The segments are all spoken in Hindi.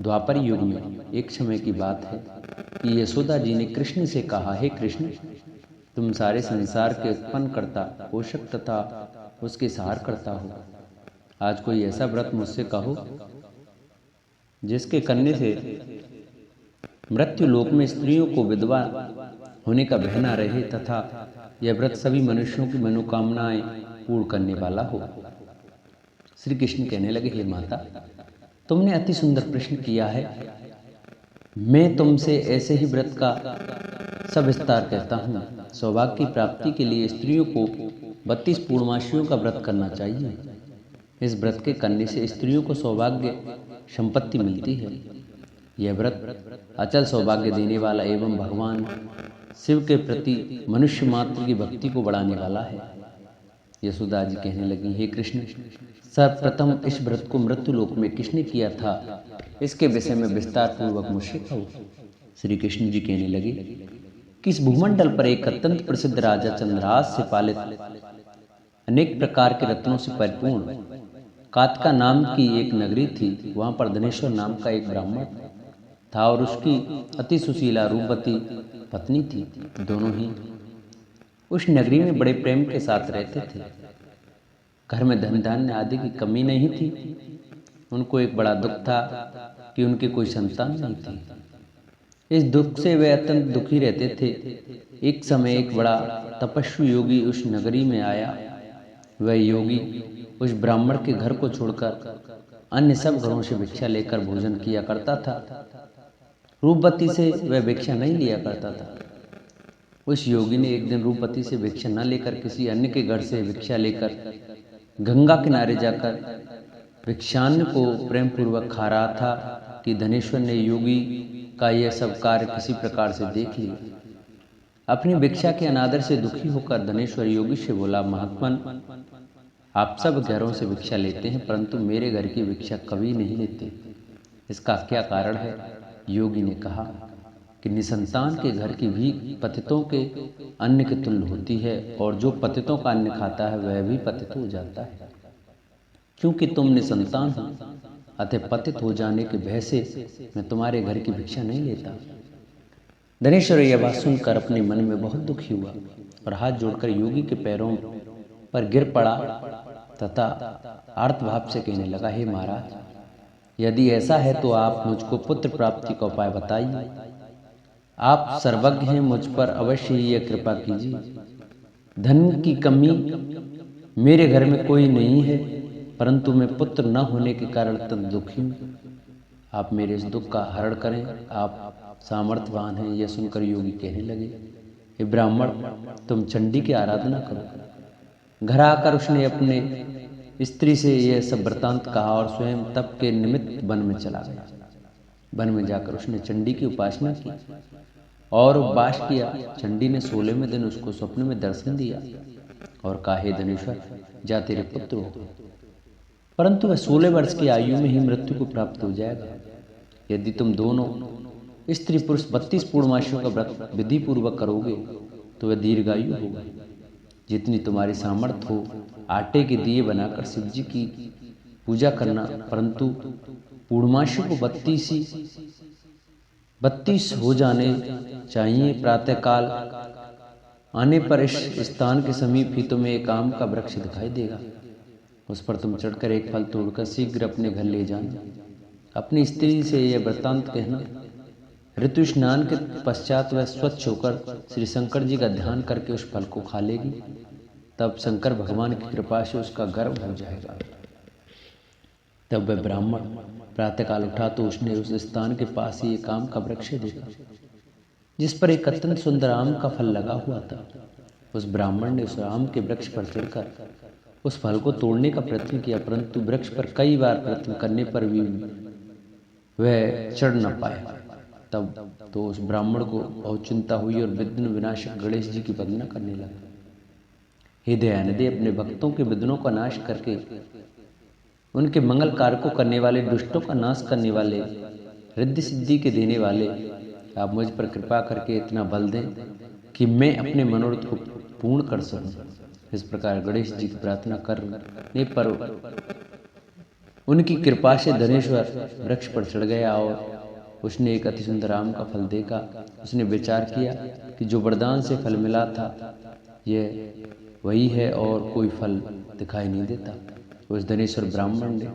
द्वापर युग में एक समय की बात है कि यशोदा जी ने कृष्ण से कहा, हे कृष्ण, तुम सारे संसार के उत्पन्न करता, पोषक तथा उसके सहार करता हो। आज कोई ऐसा व्रत मुझसे कहो जिसके करने से मृत्यु लोक में स्त्रियों को विधवा होने का भय न रहे तथा यह व्रत सभी मनुष्यों की मनोकामनाएं पूर्ण करने वाला हो। श्री कृष्ण कहने लगे, हे माता, तुमने अति सुंदर प्रश्न किया है। मैं तुमसे ऐसे ही व्रत का सविस्तार कहता हूँ। सौभाग्य की प्राप्ति के लिए स्त्रियों को 32 पूर्णमासियों का व्रत करना चाहिए। इस व्रत के करने से स्त्रियों को सौभाग्य संपत्ति मिलती है। यह व्रत अचल सौभाग्य देने वाला एवं भगवान शिव के प्रति मनुष्य मात्र की भक्ति को बढ़ाने वाला है। यशोदा जी कहने लगी, हे कृष्ण, सर्वप्रथम इस व्रत को मृत्यु लोक में किसने किया था, इसके विषय में विस्तार पूर्वक मुझसे कहो। श्री कृष्ण जी कहने लगे कि इस भूमंडल पर एक अत्यंत प्रसिद्ध राजा चंद्रहास से पालित अनेक प्रकार के रत्नों से परिपूर्ण कातका नाम की एक नगरी थी। वहां पर धनेश्वर नाम का एक ब्राह्मण था और उसकी अति सुशीला रूपवती पत्नी थी। दोनों ही उस नगरी में बड़े प्रेम के साथ रहते थे। घर में धन धान्य आदि की कमी नहीं थी। उनको एक बड़ा दुख था कि उनकी कोई संतान नहीं थी। इस दुख से वे अत्यंत दुखी रहते थे। एक समय एक बड़ा तपस्वी योगी उस नगरी में आया। वह योगी उस ब्राह्मण के घर को छोड़कर अन्य सब घरों से भिक्षा लेकर भोजन किया करता था। रूपवती से वह भिक्षा नहीं लिया करता था। उस योगी ने एक दिन रूपवती से भिक्षा न लेकर किसी अन्य के घर से भिक्षा लेकर गंगा किनारे जाकर भिक्षान्न को प्रेम पूर्वक खा रहा था कि धनेश्वर ने योगी का यह सब कार्य किसी प्रकार से देख लिया। अपनी भिक्षा के अनादर से दुखी होकर धनेश्वर योगी से बोला, महात्मन, आप सब घरों से भिक्षा लेते हैं परंतु मेरे घर की भिक्षा कभी नहीं लेते। इसका क्या कारण है? योगी ने कहा कि निसंतान के घर की भीख पतितों के अन्न के तुल्य होती है और जो पतितों का अन्न खाता है वह भी पतित हो जाता है। क्योंकि तुम निसंतान हो, अतः पतित हो जाने के भय से मैं तुम्हारे घर की भिक्षा नहीं लेता। धनेश्वर यह बात सुनकर अपने मन में बहुत दुखी हुआ और हाथ जोड़कर योगी के पैरों पर गिर पड़ा तथा आर्तभाव से कहने लगा, हे महाराज, यदि ऐसा है तो आप मुझको पुत्र प्राप्ति का उपाय बताइए। आप सर्वज्ञ हैं, मुझ पर अवश्य ही यह कृपा कीजिए। धन की कमी मेरे घर में कोई नहीं है परंतु मैं पुत्र न होने के कारण अत्यंत दुखी हूँ। आप मेरे इस दुख का हरण करें, आप सामर्थ्यवान हैं। यह सुनकर योगी कहने लगे, हे ब्राह्मण, तुम चंडी की आराधना करो। घर आकर उसने अपने स्त्री से यह सब वृतांत कहा और स्वयं तप के निमित्त वन में चला गया। वन में जाकर उसने चंडी की उपासना की और उपवास किया। चंडी ने 16वें दिन उसको स्वप्न में दर्शन दिया और कहा, हे धनेश्वर, जा तेरे पुत्र हो, परंतु वह 16 वर्ष की आयु में ही मृत्यु को प्राप्त हो जाएगा। यदि तुम दोनों स्त्री पुरुष 32 पूर्णमासियों का व्रत विधि पूर्वक करोगे तो वह दीर्घायु होगा। जितनी तुम्हारी सामर्थ्य हो आटे के दिए बनाकर शिव जी की पूजा करना, परंतु पूर्णमासियों को 32 हो जाने चाहिए। प्रातःकाल आने पर इस स्थान के समीप ही तुम्हें एक आम का वृक्ष दिखाई देगा। उस पर तुम चढ़कर एक फल तोड़कर शीघ्र अपने घर ले जाना। अपनी स्त्री से यह वृत्तांत कहना। ऋतु स्नान के पश्चात वह स्वच्छ होकर श्री शंकर जी का ध्यान करके उस फल को खा लेगी। तब शंकर भगवान की कृपा से उसका गर्भ हो जाएगा। तब वह ब्राह्मण प्रातःकाल उठा तो उसने उस स्थान के पास ही एक आम का वृक्ष देखा जिस पर एक अत्यंत सुंदर आम का फल लगा हुआ था। उस ब्राह्मण ने उस आम के वृक्ष पर चढ़कर उस फल को तोड़ने का प्रयत्न किया, परंतु वृक्ष पर कई बार प्रयत्न करने पर भी वह चढ़ न पाया। तब तो उस ब्राह्मण को बहुत चिंता हुई और विघ्न विनाशक गणेश जी की वंदना करने लगा। हे दयानिधि, अपने भक्तों के विघ्नों का नाश करके उनके मंगल कार्य को करने वाले, दुष्टों का नाश करने वाले, रिद्धि सिद्धि के देने वाले, आप मुझ पर कृपा करके इतना बल दें कि मैं अपने मनोरथ को पूर्ण कर सकूं। इस प्रकार गणेश जी की प्रार्थना करने पर उनकी कृपा से धनेश्वर वृक्ष पर चढ़ गया और उसने एक अति सुंदर आम का फल देखा। उसने विचार किया कि जो वरदान से फल मिला था यह वही है और कोई फल दिखाई नहीं देता। उस धनेश्वर ब्राह्मण ने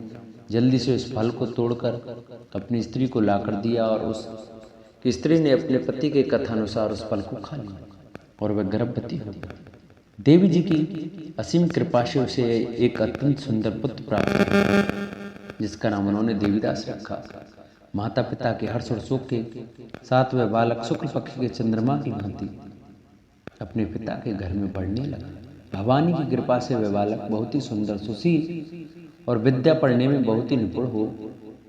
जल्दी से उस फल को तोड़कर अपनी स्त्री को लाकर दिया और उस स्त्री ने अपने पति के कथानुसार उस फल को खा लिया और वह गर्भवती हो गई। देवी जी की असीम कृपा से उसे एक अत्यंत सुंदर पुत्र प्राप्त हुआ, जिसका नाम उन्होंने देवीदास रखा। माता पिता के हर्ष और शोक के साथ वह बालक शुक्ल पक्ष के चंद्रमा की भांति अपने पिता के घर में बढ़ने लगा। भवानी की कृपा से वह बालक बहुत ही सुंदर, सुशील और विद्या पढ़ने में बहुत ही निपुण हो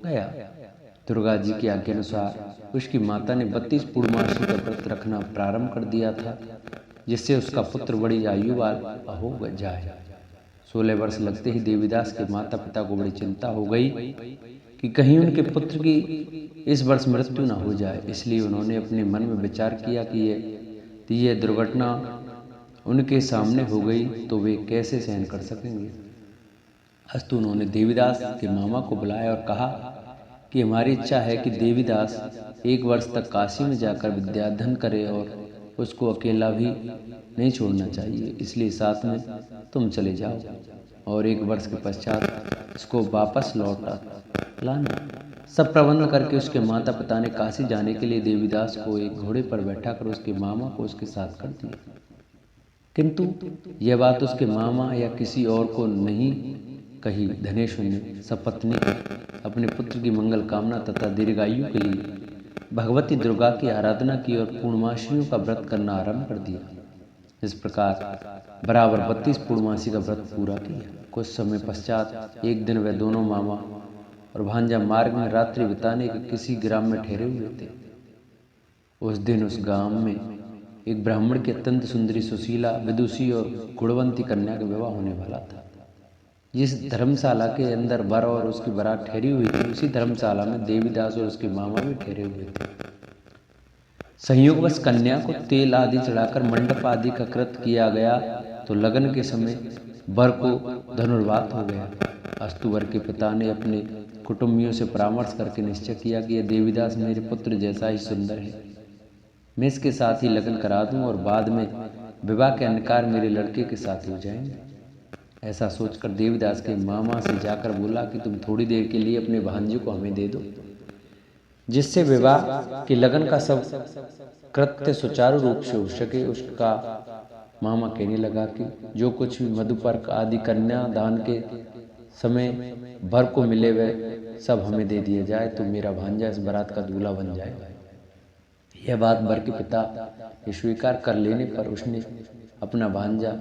गया। दुर्गा जी की आज्ञा अनुसार उसकी माता ने 32 पूर्णमासी का व्रत रखना प्रारंभ कर दिया था, जिससे उसका पुत्र बड़ी आयु वाला हो जाए। 16 वर्ष लगते ही देवीदास के माता पिता को बड़ी चिंता हो गई कि कहीं उनके पुत्र की इस वर्ष मृत्यु न हो जाए। इसलिए उन्होंने अपने मन में विचार किया कि यह दुर्घटना उनके सामने हो गई तो वे कैसे सहन कर सकेंगे। अस्तु उन्होंने देवीदास के मामा को बुलाया और कहा कि हमारी इच्छा है कि देवीदास 1 वर्ष तक काशी में जाकर विद्याध्ययन करे और उसको अकेला भी नहीं छोड़ना चाहिए, इसलिए साथ में तुम चले जाओ और 1 वर्ष के पश्चात इसको वापस लौटा लाना। सब प्रबंध करके उसके माता पिता ने काशी जाने के लिए देवीदास को एक घोड़े पर बैठाकर उसके मामा को उसके साथ कर दिया। किंतु यह बात उसके मामा या किसी और को नहीं कही। धनेश्वर ने सपत्नी अपने पुत्र की मंगल कामना तथा दीर्घायु के लिए भगवती दुर्गा की आराधना की और पूर्णमासियों का व्रत करना आरंभ कर दिया। इस प्रकार बराबर 32 पूर्णमासी का व्रत पूरा किया। कुछ समय पश्चात एक दिन वह दोनों मामा और भांजा मार्ग में रात्रि बिताने के किसी ग्राम में ठहरे हुए थे। उस दिन उस गांव में एक ब्राह्मण की अत्यंत सुंदरी, सुशीला, विदुषी और गुणवंती कन्या का विवाह होने वाला था। जिस धर्मशाला के अंदर वर और उसकी बारात ठहरी हुई थी, उसी धर्मशाला में देवीदास और उसके मामा भी ठहरे हुए थे। संयोगवश कन्या को तेल आदि चढ़ाकर मंडप आदि का कृत किया गया तो लगन के समय वर को धनुर्वात हो गया। अस्तु वर के पिता ने अपने कुटुंबियों से परामर्श करके निश्चय किया कि यह देवीदास मेरे पुत्र जैसा ही सुंदर है, मैं इसके साथ ही लगन करा दूं और बाद में विवाह के अंधकार मेरे लड़के के साथ हो जाएंगे। ऐसा सोचकर देवीदास के मामा से जाकर बोला कि तुम थोड़ी देर के लिए अपने भांजे को हमें दे दो, जिससे विवाह की लगन का सब कृत्य सुचारू रूप से हो सके। उसका मामा कहने लगा कि जो कुछ भी मधुपर्क आदि कन्या दान के समय भर को मिले वह सब हमें दे दिया जाए तो मेरा भांजा इस बारात का दूल्हा बन जाएगा। यह बात वर के पिता ने स्वीकार कर लेने पर उसने अपना भांजा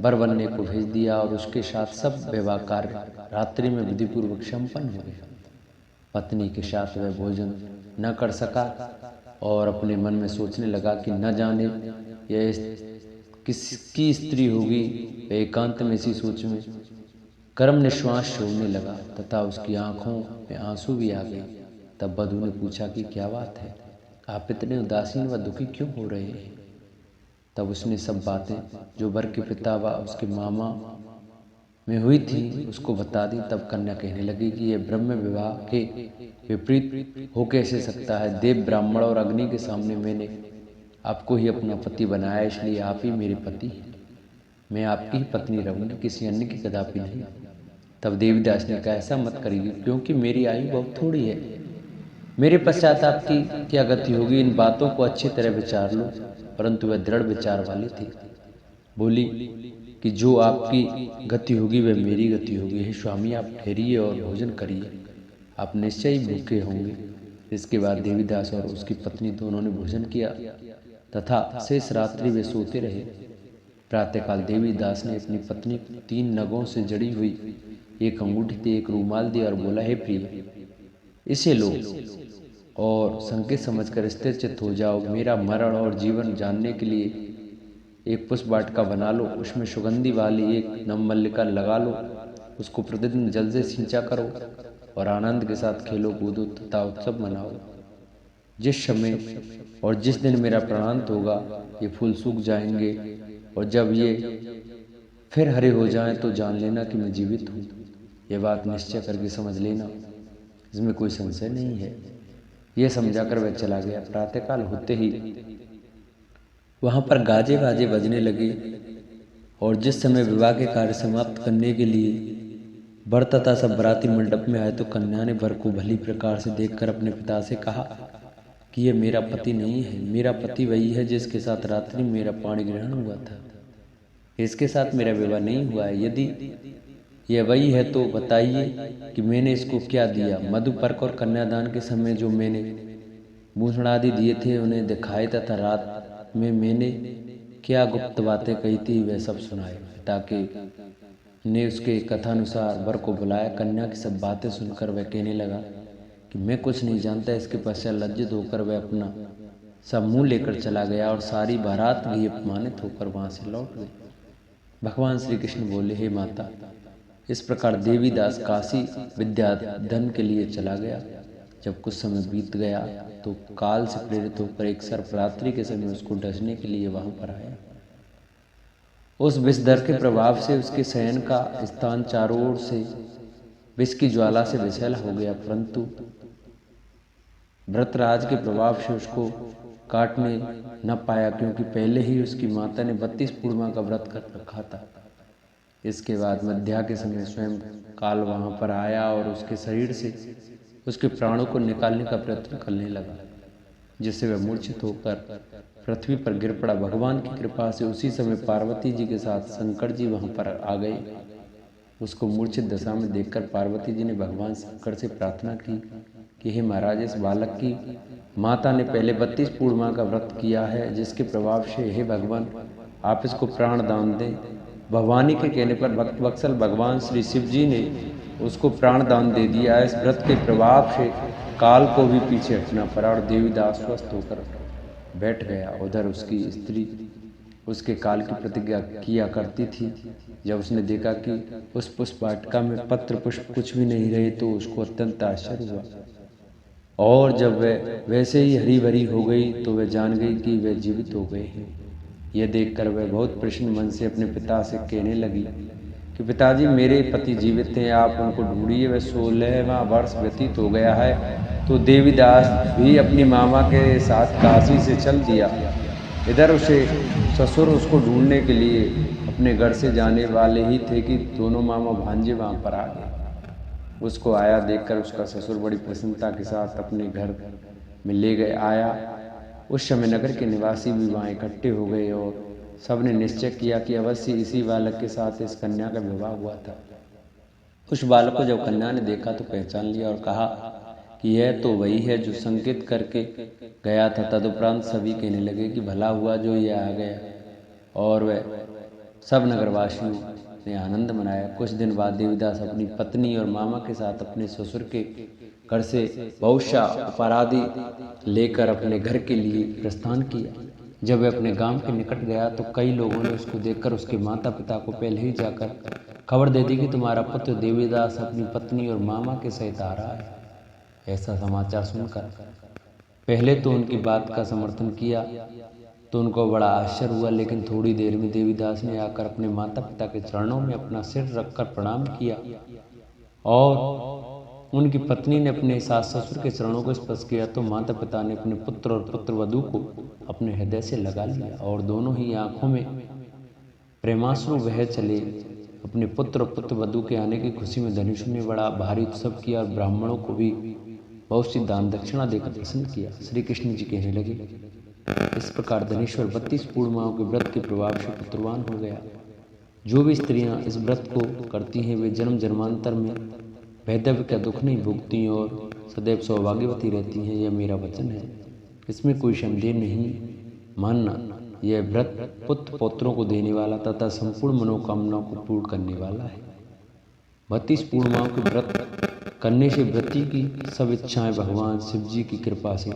वर बनने को भेज दिया और उसके साथ सब विवाह कार्य रात्रि में विधिपूर्वक संपन्न हो गया। पत्नी के साथ वह भोजन न कर सका और अपने मन में सोचने लगा कि न जाने यह किसकी स्त्री होगी। वह एकांत में इसी सोच में कर्म निश्वास छोड़ने लगा तथा उसकी आंखों में आंसू भी आ गए। तब वधू ने पूछा कि क्या बात है, आप इतने उदासीन व दुखी क्यों हो रहे हैं। तब उसने सब बातें जो वर के पिता व उसके मामा में हुई थी उसको बता दी। तब कन्या कहने लगी कि यह ब्रह्म विवाह के विपरीत हो कैसे सकता है। देव, ब्राह्मण और अग्नि के सामने मैंने आपको ही अपना पति बनाया, इसलिए आप ही मेरे पति हैं। मैं आपकी ही पत्नी रहूंगी, किसी अन्य की कदापि नहीं। तब देवीदास ने कहा ऐसा मत करिए, क्योंकि मेरी आयु बहुत थोड़ी है। मेरे पश्चात आपकी क्या गति होगी, इन बातों को अच्छी तरह विचार लो। परंतु वह दृढ़ विचार वाली थी। बोली कि जो आपकी गति होगी वह मेरी गति होगी। हे स्वामी, आप ठहरिए और भोजन करिए, आप निश्चय ही भूखे होंगे। इसके बाद देवीदास और उसकी पत्नी दोनों ने भोजन किया तथा शेष रात्रि वे सोते रहे। प्रातःकाल देवीदास ने अपनी पत्नी को 3 नगों से जड़ी हुई एक अंगूठी दी, एक रूमाल दिया और बोला, हे प्रिय, इसे लो और संकेत समझकर स्थिर चित्त हो जाओ। मेरा मरण और जीवन जानने के लिए एक पुष्प वाटिका बना लो, उसमें सुगंधी वाली एक नवमल्लिका लगा लो, उसको प्रतिदिन जल से सिंचा करो और आनंद के साथ खेलो कूदो तथा उत्सव मनाओ। जिस समय और जिस दिन मेरा प्राणांत होगा ये फूल सूख जाएंगे और जब ये फिर हरे हो जाएं तो जान लेना कि मैं जीवित हूँ। यह बात निश्चय करके समझ लेना, इसमें कोई संशय नहीं है। यह समझाकर वह चला गया। प्रातःकाल होते ही वहां पर गाजे बाजे बजने लगे और जिस समय विवाह के कार्य समाप्त करने के लिए वर तथा सब बराती मंडप में आए तो कन्या ने वर को भली प्रकार से देखकर अपने पिता से कहा कि यह मेरा पति नहीं है, मेरा पति वही है जिसके साथ रात्रि में मेरा पाणी ग्रहण हुआ था। इसके साथ मेरा विवाह नहीं हुआ है। यदि यह वही है तो बताइए कि मैंने इसको क्या दिया। मधुपर्क और कन्यादान के समय जो मैंने भूषण आदि दिए थे उन्हें दिखाए तथा रात में मैंने क्या गुप्त बातें कही थी वह सब सुनाए। पिता के ने उसके कथानुसार वर को बुलाया। कन्या की सब बातें सुनकर वह कहने लगा कि मैं कुछ नहीं जानता। इसके पश्चात लज्जित होकर वह अपना सब मुंह लेकर चला गया और सारी बारात भी अपमानित होकर वहां से लौट गई। भगवान श्री कृष्ण बोले, हे माता, इस प्रकार देवीदास काशी विद्याधन के लिए चला गया। जब कुछ समय बीत गया तो काल से प्रेरित होकर एक सर्प रात्रि के समय उसको डसने के लिए वहां पर आया। उस विषधर के प्रभाव से उसके शयन का स्थान चारों ओर से विष की ज्वाला से विषैला हो गया, परंतु व्रतराज के प्रभाव से उसको काटने न पाया, क्योंकि पहले ही उसकी माता ने 32 पूर्णिमा का व्रत कर रखा था। इसके बाद मध्या के समय स्वयं काल वहां पर आया और उसके शरीर से उसके प्राणों को निकालने का प्रयत्न करने लगा, जिससे वह मूर्छित होकर पृथ्वी पर गिर पड़ा। भगवान की कृपा से उसी समय पार्वती जी के साथ शंकर जी वहां पर आ गए। उसको मूर्छित दशा में देखकर पार्वती जी ने भगवान शंकर से प्रार्थना की कि हे महाराज, इस बालक की माता ने पहले 32 पूर्णिमा का व्रत किया है, जिसके प्रभाव से हे भगवान आप इसको प्राण दान दें। भवानी के कहने पर भक्त वत्सल भगवान श्री शिव जी ने उसको प्राण दान दे दिया। इस व्रत के प्रभाव से काल को भी पीछे हटना पड़ा और देवीदास स्वस्थ होकर बैठ गया। उधर उसकी स्त्री उसके काल की प्रतिज्ञा किया करती थी। जब उसने देखा कि उस पुष्प वाटिका में पत्र पुष्प कुछ भी नहीं रहे तो उसको अत्यंत आश्चर्य हुआ, और जब वह वैसे ही हरी भरी हो गई तो वह जान गई कि वह जीवित हो गए हैं। यह देखकर वह बहुत प्रसन्न मन से अपने पिता से कहने लगी कि पिताजी, मेरे पति जीवित हैं, आप उनको ढूंढिए। वह 16वां वर्ष व्यतीत हो गया है तो देवीदास भी अपनी मामा के साथ काशी से चल दिया। इधर उसे ससुर उसको ढूंढने के लिए अपने घर से जाने वाले ही थे कि दोनों मामा भांजे वहां पर आ गए। उसको आया देखकर उसका ससुर बड़ी प्रसन्नता के साथ अपने घर में ले गए आया। उस समय नगर के निवासी भी वहां इकट्ठे हो गए और सबने निश्चय किया कि अवश्य इसी बालक के साथ इस कन्या का विवाह हुआ था। उस बालक को जब कन्या ने देखा तो पहचान लिया और कहा कि यह तो वही है जो संकेत करके गया था। तदुपरांत सभी कहने लगे कि भला हुआ जो यह आ गया, और वह सब नगरवासियों ने आनंद मनाया। कुछ दिन बाद देवीदास अपनी पत्नी और मामा के साथ अपने ससुर के घर से बहुशा उपहारादि लेकर अपने घर के लिए प्रस्थान किया। जब वह अपने गांव के निकट गया तो कई लोगों ने उसको देखकर उसके माता पिता को पहले ही जाकर खबर दे दी कि तुम्हारा पुत्र देवीदास अपनी पत्नी और मामा के सहित आ रहा है। ऐसा समाचार सुनकर पहले तो उनकी बात का समर्थन किया तो उनको बड़ा आश्चर्य हुआ, लेकिन थोड़ी देर में देवीदास ने आकर अपने माता पिता के चरणों में अपना सिर रखकर प्रणाम किया और उनकी पत्नी ने अपने सास ससुर के चरणों को स्पर्श किया तो माता पिता ने अपने पुत्र और पुत्रवधू को अपने हृदय से लगा लिया और दोनों ही आंखों में प्रेमाश्रु बह चले। अपने पुत्र और पुत्रवधू के आने की खुशी में धनुषु ने बड़ा भारी उत्सव किया और ब्राह्मणों को भी बहुत सी दान दक्षिणा देकर प्रसन्न किया। श्री कृष्ण जी कहने लगे, इस प्रकार धनेश्वर 32 पूर्णिमाओं के व्रत के प्रभाव से पुत्रवान हो गया। जो भी स्त्रियां इस व्रत को करती हैं वे जन्म जन्मांतर में वैधव्य का दुख नहीं भोगती और सदैव सौभाग्यवती रहती हैं। यह मेरा वचन है, इसमें कोई संदेह नहीं मानना। यह व्रत पुत्र पौत्रों को देने वाला तथा संपूर्ण मनोकामनाओं को पूर्ण करने वाला है। 32 पूर्णिमाओं के व्रत करने से व्रती की सब इच्छाएं भगवान शिव जी की कृपा से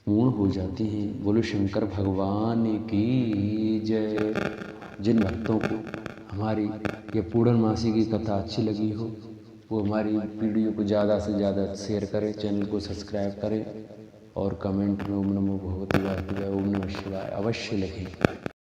पूर्ण हो जाती हैं। बोलो शंकर भगवान की जय। जिन भक्तों को हमारी ये पूर्णमासी की कथा अच्छी लगी हो वो हमारी वीडियो को ज़्यादा से ज़्यादा शेयर करें, चैनल को सब्सक्राइब करें और कमेंट में ओम नमो भगवते वासुदेवाय, ओम नमः शिवाय अवश्य लिखें।